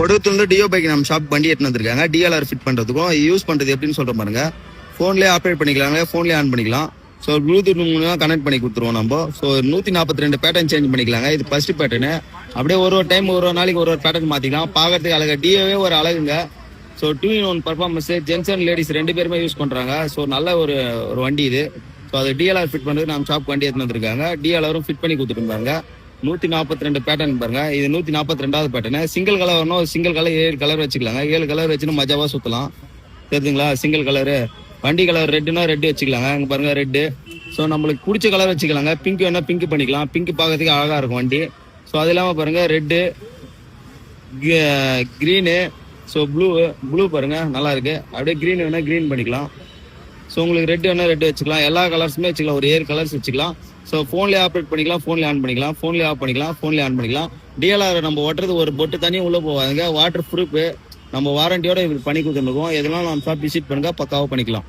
கொடுத்துல deo bike நம்ம shop வண்டி எடுத்து வந்திருக்காங்க. டிஎல்ஆர் ஃபிட் பண்றதுக்கும் யூஸ் பண்றது எப்படின்னு சொல்ற பாருங்க. போன்லயே ஆப்ரேட் பண்ணிக்கலாங்க, போன்லயே ஆன் பண்ணிக்கலாம். ஸோ ப்ளூடூத் மூலமா கனெக்ட் பண்ணி கொடுத்துருவோம் நம்ம. ஸோ 142 பேட்டர்ன் சேஞ்ச் பண்ணிக்கலாங்க. இது ஃபர்ஸ்ட் பேட்டர்னு. அப்படியே ஒரு டைம் ஒரு நாளைக்கு ஒரு பேட்டர்ன் மாத்திக்கலாம். பார்க்கறதுக்கு அழகா டியோவே ஒரு அழகுங்க. So 2-in-1 performance gents and ladies 2 பேருமே யூஸ் பண்றாங்க. ஸோ நல்ல ஒரு வண்டி இது. ஸோ அது டிஎல்ஆர் ஃபிட் பண்றது நம்ம ஷாப் வண்டி எடுத்து வந்திருக்காங்க. டிஎல்ஆரும் ஃபிட் பண்ணி கொடுத்துருப்பாங்க. 142 பேட்டர்ன் பாருங்க. இது 142வது பேட்டர்ன். சிங்கிள் கலர் வரணும், சிங்கிள் கலர் 7 கலர் வச்சுக்கலாங்க. 7 கலர் வச்சுன்னு மஜாவா சுத்தலாம். தெரியுதுங்களா? Single colour. வண்டி கலர் ரெட்டுனா ரெட்டு வச்சுக்கலாங்க. அங்க பாருங்க ரெட்டு. ஸோ நம்மளுக்கு பிடிச்ச கலர் வச்சுக்கலாங்க. பிங்க் வேணா பிங்க் பண்ணிக்கலாம். பிங்க் பார்க்கறதுக்கு அழகா இருக்கும் வண்டி. ஸோ அது இல்லாம பாருங்க ரெட்டு, கிரீனு, ஸோ ப்ளூ பாருங்க நல்லா இருக்கு. அப்படியே கிரீன் வேணா கிரீன் பண்ணிக்கலாம். ஸோ உங்களுக்கு ரெட் வேணா ரெட் வச்சுக்கலாம். எல்லா கலர்ஸுமே வச்சுக்கலாம். ஒரு 7 கலர்ஸ் வச்சுக்கலாம். ஸோ ஃபோன்லேயே ஆப்ரேட் பண்ணிக்கலாம், ஃபோன்லேயே ஆன் பண்ணிக்கலாம், ஃபோன்லேயே ஆஃப் பண்ணிக்கலாம், ஃபோன்லேயே ஆன் பண்ணிக்கலாம். டிஎல்ஆர் நம்ம ஓட்டுறது ஒரு பொட்டு தனியும் உள்ள போவாங்க. வாட்டர் ப்ரூஃப் நம்ம வாரண்டியோட பண்ணி கொடுத்துருக்கோம். எதெல்லாம் நம்ம ஷாப் விசிட் பண்ணுங்க, பக்காவாக பண்ணிக்கலாம்.